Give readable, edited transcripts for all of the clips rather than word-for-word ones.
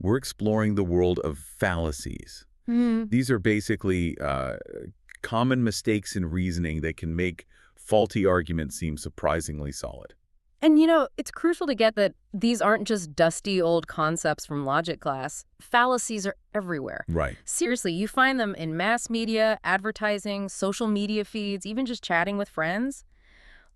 We're exploring the world of fallacies. These are basically common mistakes in reasoning that can make faulty arguments seem surprisingly solid. And it's crucial to get that these aren't just dusty old concepts from logic class. Fallacies are everywhere. Right. Seriously, you find them in mass media, advertising, social media feeds, even just chatting with friends.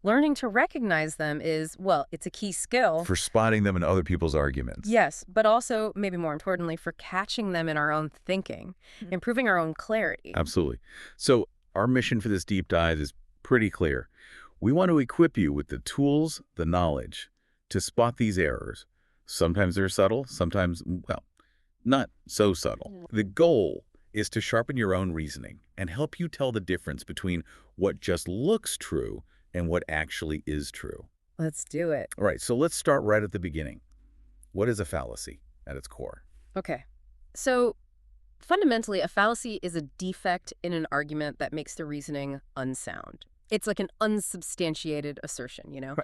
Learning to recognize them is, well, it's a key skill. For spotting them in other people's arguments. Yes, but also, maybe more importantly, for catching them in our own thinking, improving our own clarity. Absolutely. So our mission for this deep dive is pretty clear. We want to equip you with the tools, the knowledge, to spot these errors. Sometimes they're subtle, sometimes, well, not so subtle. The goal is to sharpen your own reasoning and help you tell the difference between what just looks true and what actually is true. Let's do it. All right, so let's start right at the beginning. What is a fallacy at its core? Okay. So, fundamentally, a fallacy is a defect in an argument that makes the reasoning unsound. It's like an unsubstantiated assertion, Right.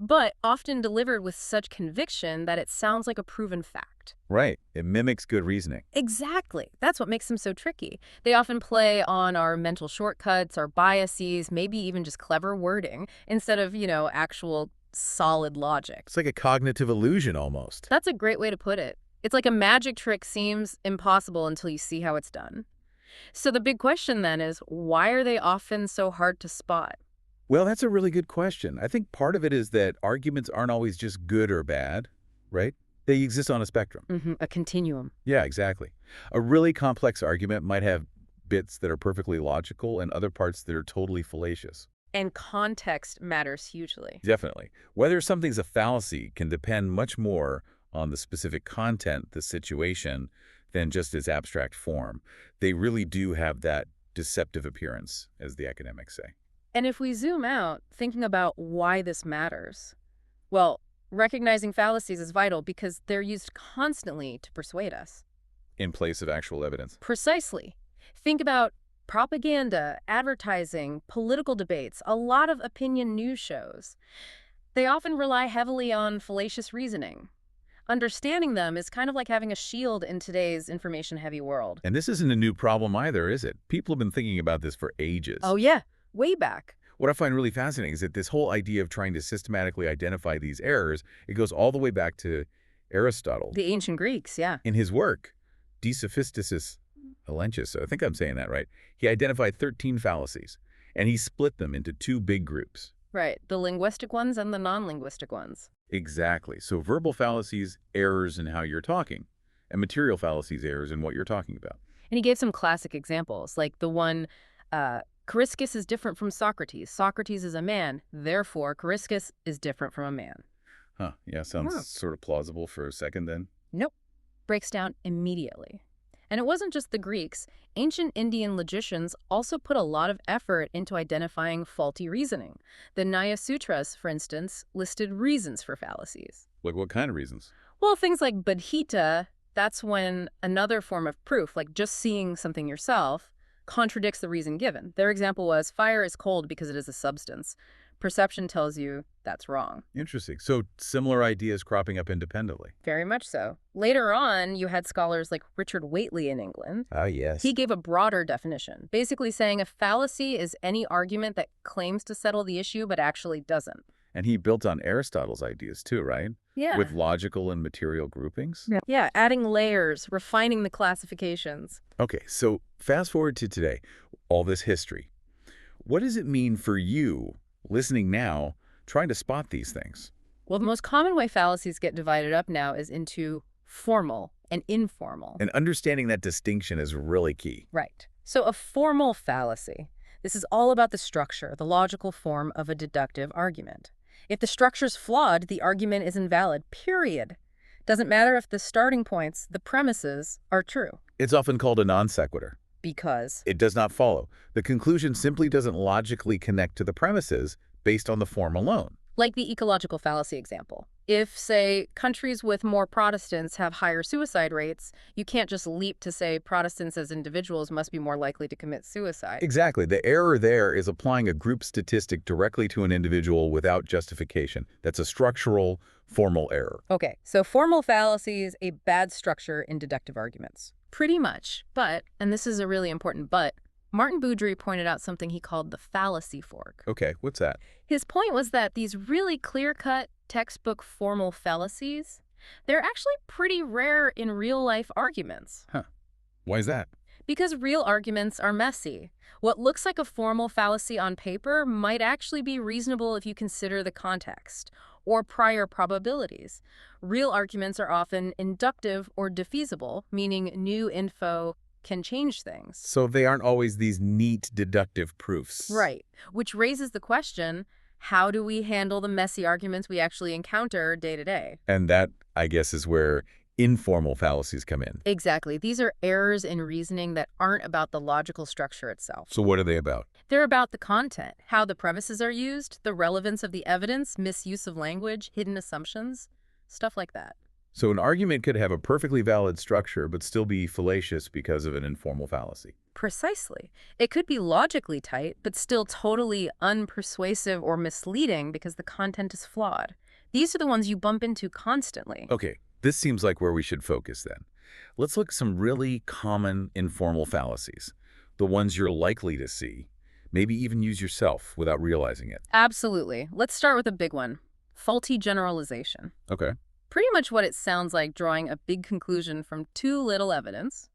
But often delivered with such conviction that it sounds like a proven fact. Right. It mimics good reasoning. Exactly. That's what makes them so tricky. They often play on our mental shortcuts, our biases, maybe even just clever wording, instead of, actual solid logic. It's like a cognitive illusion almost. That's a great way to put it. It's like a magic trick seems impossible until you see how it's done. So the big question then is, why are they often so hard to spot? Well, that's a really good question. I think part of it is that arguments aren't always just good or bad, right? They exist on a spectrum. A continuum. Yeah, exactly. A really complex argument might have bits that are perfectly logical and other parts that are totally fallacious. And context matters hugely. Definitely. Whether something's a fallacy can depend much more on the specific content, the situation, than just its abstract form. They really do have that deceptive appearance, as the academics say. And if we zoom out, thinking about why this matters, well, recognizing fallacies is vital because they're used constantly to persuade us. In place of actual evidence. Precisely. Think about propaganda, advertising, political debates, a lot of opinion news shows. They often rely heavily on fallacious reasoning. Understanding them is kind of like having a shield in today's information-heavy world. And this isn't a new problem either, is it? People have been thinking about this for ages. Oh yeah, way back. What I find really fascinating is that this whole idea of trying to systematically identify these errors, it goes all the way back to Aristotle. The ancient Greeks, yeah. In his work, De Sophisticis Elenchus, I think I'm saying that right, he identified 13 fallacies, and he split them into two big groups. Right, the linguistic ones and the non-linguistic ones. Exactly. So verbal fallacies, errors in how you're talking, and material fallacies, errors in what you're talking about. And he gave some classic examples, like the one, Coriscus is different from Socrates. Socrates is a man, therefore Coriscus is different from a man. Huh, yeah, sounds sort of plausible for a second then. Nope. Breaks down immediately. And it wasn't just the Greeks. Ancient Indian logicians also put a lot of effort into identifying faulty reasoning. The Nyaya Sutras, for instance, listed reasons for fallacies. Like what kind of reasons? Well, things like badhita, that's when another form of proof, like just seeing something yourself, contradicts the reason given. Their example was, fire is cold because it is a substance. Perception tells you that's wrong. Interesting. So similar ideas cropping up independently. Very much so. Later on, you had scholars like Richard Whately in England. Ah, yes. He gave a broader definition, basically saying a fallacy is any argument that claims to settle the issue but actually doesn't. And he built on Aristotle's ideas too, right? Yeah. With logical and material groupings? Yeah, adding layers, refining the classifications. Okay, so fast forward to today, all this history. What does it mean for you, listening now, trying to spot these things? Well, the most common way fallacies get divided up now is into formal and informal. And understanding that distinction is really key. Right. So a formal fallacy, this is all about the structure, the logical form of a deductive argument. If the structure's flawed, the argument is invalid, period. Doesn't matter if the starting points, the premises, are true. It's often called a non sequitur. Because It does not follow. The conclusion simply doesn't logically connect to the premises based on the form alone. Like the ecological fallacy example. If, say, countries with more Protestants have higher suicide rates, you can't just leap to say Protestants as individuals must be more likely to commit suicide. Exactly. The error there is applying a group statistic directly to an individual without justification. That's a structural, formal error. Okay, so formal fallacy is a bad structure in deductive arguments. Pretty much. But, and this is a really important but, Martin Boudry pointed out something he called the fallacy fork. Okay, what's that? His point was that these really clear-cut, textbook formal fallacies, they're actually pretty rare in real-life arguments. Huh. Why is that? Because real arguments are messy. What looks like a formal fallacy on paper might actually be reasonable if you consider the context or prior probabilities. Real arguments are often inductive or defeasible, meaning new info can change things. So they aren't always these neat deductive proofs. Right. Which raises the question, how do we handle the messy arguments we actually encounter day to day? And that, I guess, is where informal fallacies come in. Exactly. These are errors in reasoning that aren't about the logical structure itself. So what are they about? They're about the content, how the premises are used, the relevance of the evidence, misuse of language, hidden assumptions, stuff like that. So an argument could have a perfectly valid structure but still be fallacious because of an informal fallacy. Precisely. It could be logically tight, but still totally unpersuasive or misleading because the content is flawed. These are the ones you bump into constantly. Okay, this seems like where we should focus then. Let's look at some really common informal fallacies, the ones you're likely to see, maybe even use yourself without realizing it. Absolutely. Let's start with a big one. Faulty generalization. Okay. Pretty much what it sounds like, drawing a big conclusion from too little evidence.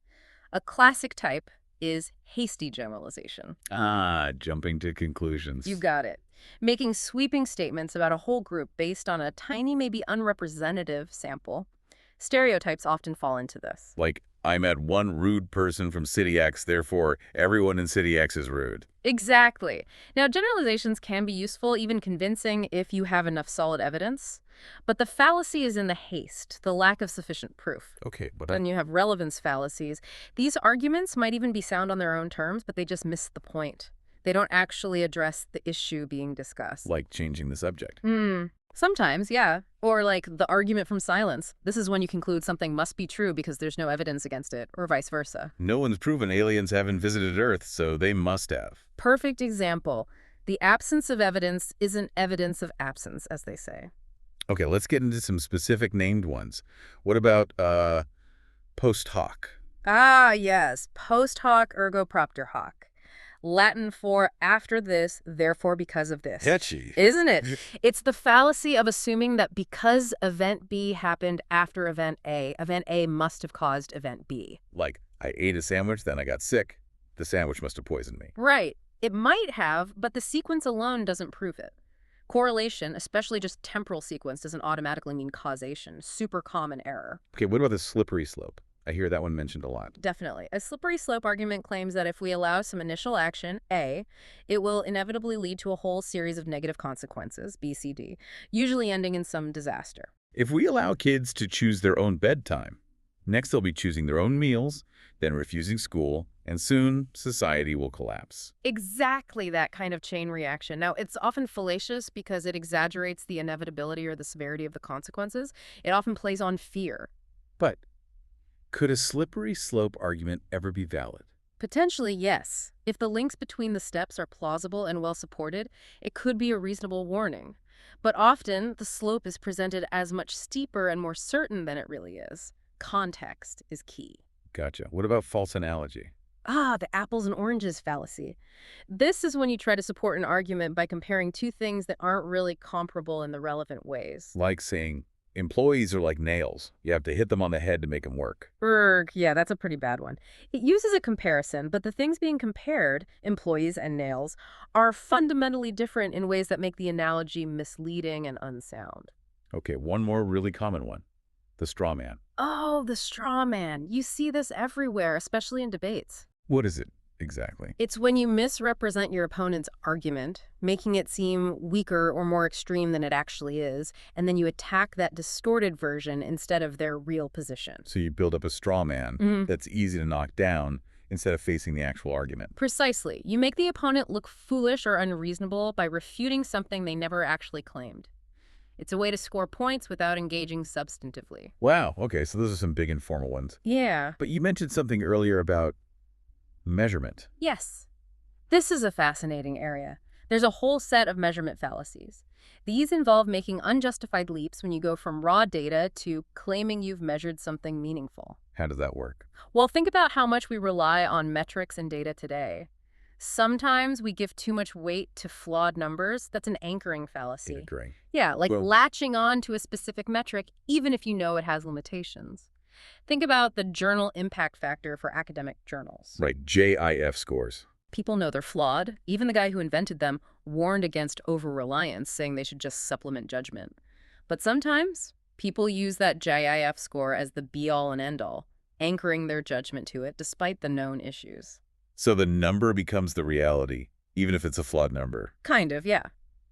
A classic type is hasty generalization. Ah, jumping to conclusions. You got it. Making sweeping statements about a whole group based on a tiny, maybe unrepresentative sample. Stereotypes often fall into this. Like, I met one rude person from City X, therefore everyone in City X is rude. Exactly. Now, generalizations can be useful, even convincing, if you have enough solid evidence. But the fallacy is in the haste, the lack of sufficient proof. Okay, but Then you have relevance fallacies. These arguments might even be sound on their own terms, but they just miss the point. They don't actually address the issue being discussed. like changing the subject. Sometimes, yeah. Or like the argument from silence. This is when you conclude something must be true because there's no evidence against it, or vice versa. No one's proven aliens haven't visited Earth, so they must have. Perfect example. The absence of evidence isn't evidence of absence, as they say. Okay, let's get into some specific named ones. What about post hoc? Ah, yes. Post hoc ergo propter hoc. Latin for after this, therefore because of this. Catchy. Isn't it? It's the fallacy of assuming that because event B happened after event A must have caused event B. Like, I ate a sandwich, then I got sick. The sandwich must have poisoned me. Right. It might have, but the sequence alone doesn't prove it. Correlation, especially just temporal sequence, doesn't automatically mean causation. Super common error. Okay, what about the slippery slope? I hear that one mentioned a lot. Definitely. A slippery slope argument claims that if we allow some initial action, A, it will inevitably lead to a whole series of negative consequences, B, C, D, usually ending in some disaster. If we allow kids to choose their own bedtime, next they'll be choosing their own meals, then refusing school, and soon society will collapse. Exactly that kind of chain reaction. Now, it's often fallacious because it exaggerates the inevitability or the severity of the consequences. It often plays on fear. But could a slippery slope argument ever be valid? Potentially, yes. If the links between the steps are plausible and well supported, it could be a reasonable warning. But often, the slope is presented as much steeper and more certain than it really is. Context is key. Gotcha. What about false analogy? Ah, the apples and oranges fallacy. This is when you try to support an argument by comparing two things that aren't really comparable in the relevant ways. Like saying, employees are like nails. You have to hit them on the head to make them work. Yeah, that's a pretty bad one. It uses a comparison, but the things being compared, employees and nails, are fundamentally different in ways that make the analogy misleading and unsound. Okay, one more really common one. The straw man. Oh, the straw man. You see this everywhere, especially in debates. What is it exactly? It's when you misrepresent your opponent's argument, making it seem weaker or more extreme than it actually is, and then you attack that distorted version instead of their real position. So you build up a straw man that's easy to knock down instead of facing the actual argument. Precisely. You make the opponent look foolish or unreasonable by refuting something they never actually claimed. It's a way to score points without engaging substantively. Wow, okay, so those are some big informal ones. Yeah. But you mentioned something earlier about measurement. Yes. This is a fascinating area. There's a whole set of measurement fallacies. These involve making unjustified leaps when you go from raw data to claiming you've measured something meaningful. How does that work? Well, think about how much we rely on metrics and data today. Sometimes we give too much weight to flawed numbers. That's an anchoring fallacy. Anchoring. Yeah, like Well, latching on to a specific metric even if you know it has limitations. Think about the journal impact factor for academic journals. right, JIF scores. People know they're flawed. Even the guy who invented them warned against over-reliance, saying they should just supplement judgment. But sometimes people use that JIF score as the be-all and end-all, anchoring their judgment to it despite the known issues. So the number becomes the reality, even if it's a flawed number. Kind of, yeah.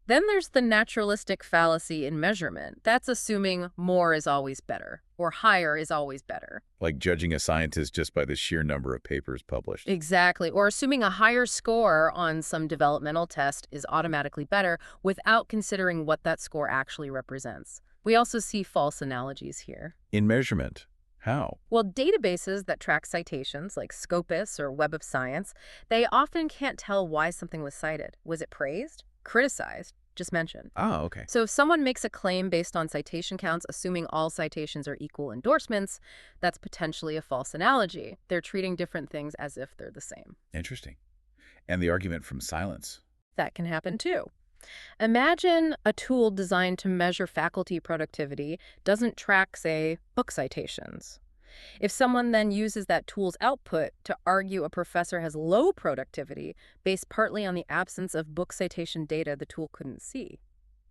Then there's the naturalistic fallacy in measurement. That's assuming more is always better, or higher is always better. Like judging a scientist just by the sheer number of papers published. Exactly. Or assuming a higher score on some developmental test is automatically better without considering what that score actually represents. We also see false analogies here. In measurement, how? Well, databases that track citations, like Scopus or Web of Science, they often can't tell why something was cited. Was it praised? Criticized? Just mentioned. Oh, okay. So if someone makes a claim based on citation counts, assuming all citations are equal endorsements, that's potentially a false analogy. They're treating different things as if they're the same. Interesting. And the argument from silence. That can happen too. Imagine a tool designed to measure faculty productivity doesn't track, say, book citations. If someone then uses that tool's output to argue a professor has low productivity based partly on the absence of book citation data the tool couldn't see,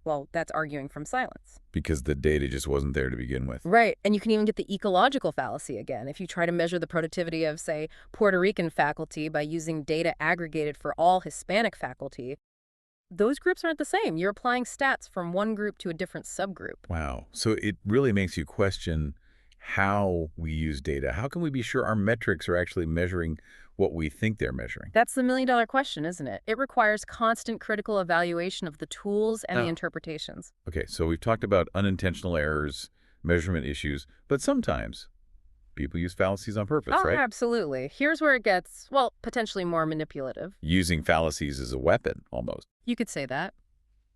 well, that's arguing from silence. Because the data just wasn't there to begin with. Right, and you can even get the ecological fallacy again. If you try to measure the productivity of, say, Puerto Rican faculty by using data aggregated for all Hispanic faculty, those groups aren't the same. You're applying stats from one group to a different subgroup. Wow. So it really makes you question how we use data. How can we be sure our metrics are actually measuring what we think they're measuring? That's the million-dollar question, isn't it? It requires constant critical evaluation of the tools and the Oh. interpretations. Okay, so we've talked about unintentional errors, measurement issues, but sometimes people use fallacies on purpose, Oh, right? absolutely. Here's where it gets, well, potentially more manipulative. Using fallacies as a weapon, almost. You could say that.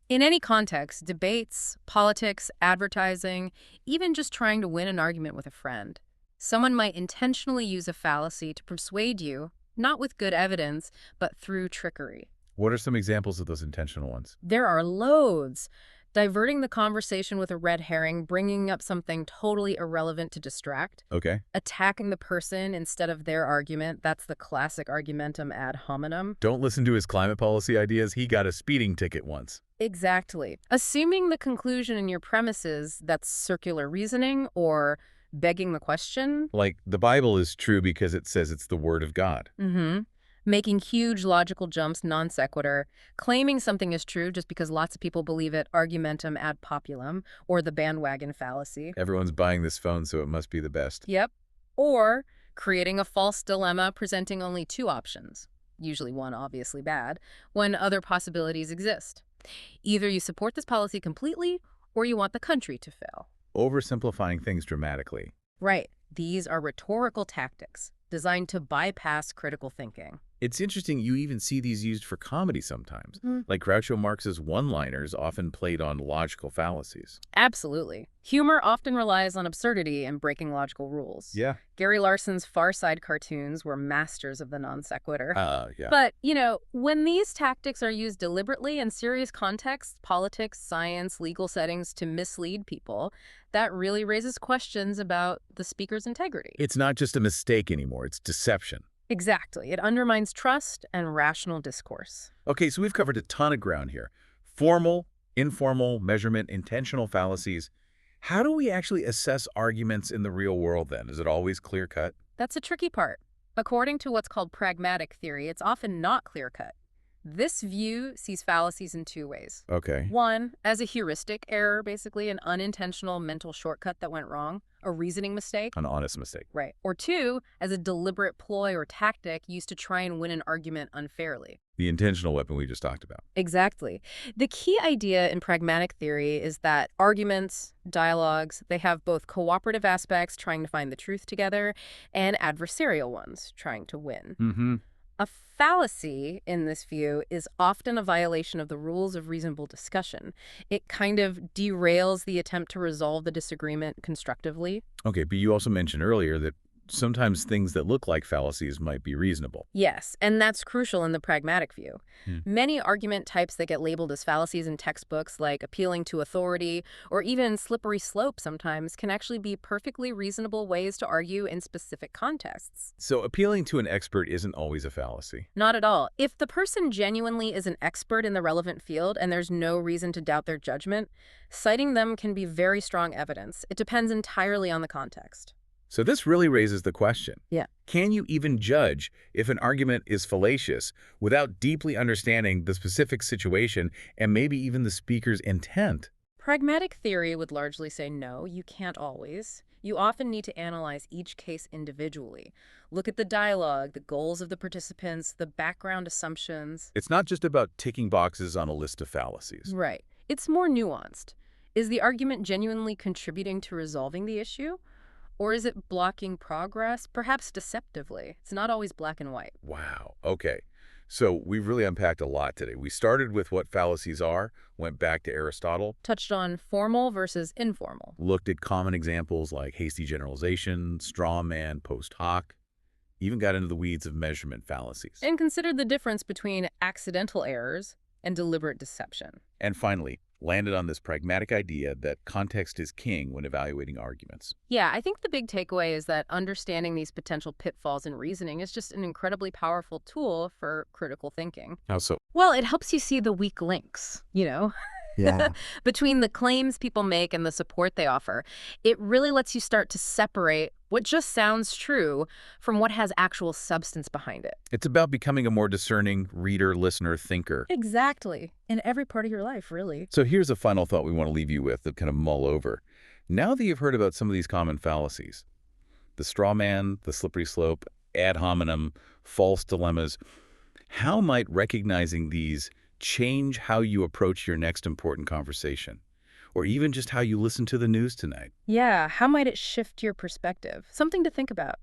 In any context, debates, politics, advertising, even just trying to win an argument with a friend, someone might intentionally use a fallacy to persuade you, not with good evidence, but through trickery. What are some examples of those intentional ones? There are loads. Diverting the conversation with a red herring, bringing up something totally irrelevant to distract, Okay. attacking the person instead of their argument. That's the classic argumentum ad hominem. Don't listen to his climate policy ideas. He got a speeding ticket once. Exactly. Assuming the conclusion in your premises, that's circular reasoning or begging the question. Like, the Bible is true because it says it's the word of God. Making huge logical jumps non sequitur, claiming something is true just because lots of people believe it, argumentum ad populum, or the bandwagon fallacy. Everyone's buying this phone, so it must be the best. Yep. Or creating a false dilemma presenting only two options, usually one obviously bad, when other possibilities exist. Either you support this policy completely or you want the country to fail. Oversimplifying things dramatically. Right. These are rhetorical tactics designed to bypass critical thinking. It's interesting you even see these used for comedy sometimes. Mm. Like Groucho Marx's one-liners often played on logical fallacies. Absolutely. Humor often relies on absurdity and breaking logical rules. Yeah. Gary Larson's Far Side cartoons were masters of the non sequitur. Yeah. But, when these tactics are used deliberately in serious contexts, politics, science, legal settings, to mislead people, that really raises questions about the speaker's integrity. It's not just a mistake anymore, it's deception. Exactly. It undermines trust and rational discourse. Okay, so we've covered a ton of ground here. Formal, informal, measurement, intentional fallacies. How do we actually assess arguments in the real world then? Is it always clear-cut? That's a tricky part. According to what's called pragmatic theory, it's often not clear-cut. This view sees fallacies in two ways. Okay. One, as a heuristic error, basically an unintentional mental shortcut that went wrong, a reasoning mistake. An honest mistake. Right. Or two, as a deliberate ploy or tactic used to try and win an argument unfairly. The intentional weapon we just talked about. Exactly. The key idea in pragmatic theory is that arguments, dialogues, they have both cooperative aspects, trying to find the truth together, and adversarial ones, trying to win. Mm-hmm. A fallacy, in this view, is often a violation of the rules of reasonable discussion. It kind of derails the attempt to resolve the disagreement constructively. Okay, but you also mentioned earlier that sometimes things that look like fallacies might be reasonable. Yes, and that's crucial in the pragmatic view. Hmm. Many argument types that get labeled as fallacies in textbooks, like appealing to authority or even slippery slope sometimes, can actually be perfectly reasonable ways to argue in specific contexts. So appealing to an expert isn't always a fallacy. Not at all. If the person genuinely is an expert in the relevant field and there's no reason to doubt their judgment, citing them can be very strong evidence. It depends entirely on the context. So this really raises the question. Yeah. Can you even judge if an argument is fallacious without deeply understanding the specific situation and maybe even the speaker's intent? Pragmatic theory would largely say no, you can't always. You often need to analyze each case individually. Look at the dialogue, the goals of the participants, the background assumptions. It's not just about ticking boxes on a list of fallacies. Right. It's more nuanced. Is the argument genuinely contributing to resolving the issue? Or is it blocking progress, perhaps deceptively? It's not always black and white. Wow. Okay. So we've really unpacked a lot today. We started with what fallacies are, went back to Aristotle, Touched on formal versus informal. looked at common examples like hasty generalization, straw man, post hoc, even got into the weeds of measurement fallacies. And considered the difference between accidental errors and deliberate deception. And finally, landed on this pragmatic idea that context is king when evaluating arguments. Yeah, I think the big takeaway is that understanding these potential pitfalls in reasoning is just an incredibly powerful tool for critical thinking. How so? Well, it helps you see the weak links, Yeah. between the claims people make and the support they offer. It really lets you start to separate what just sounds true from what has actual substance behind it. It's about becoming a more discerning reader, listener, thinker. Exactly. In every part of your life, really. So here's a final thought we want to leave you with to kind of mull over. Now that you've heard about some of these common fallacies, the straw man, the slippery slope, ad hominem, false dilemmas, how might recognizing these change how you approach your next important conversation? Or even just how you listen to the news tonight? Yeah, how might it shift your perspective? Something to think about.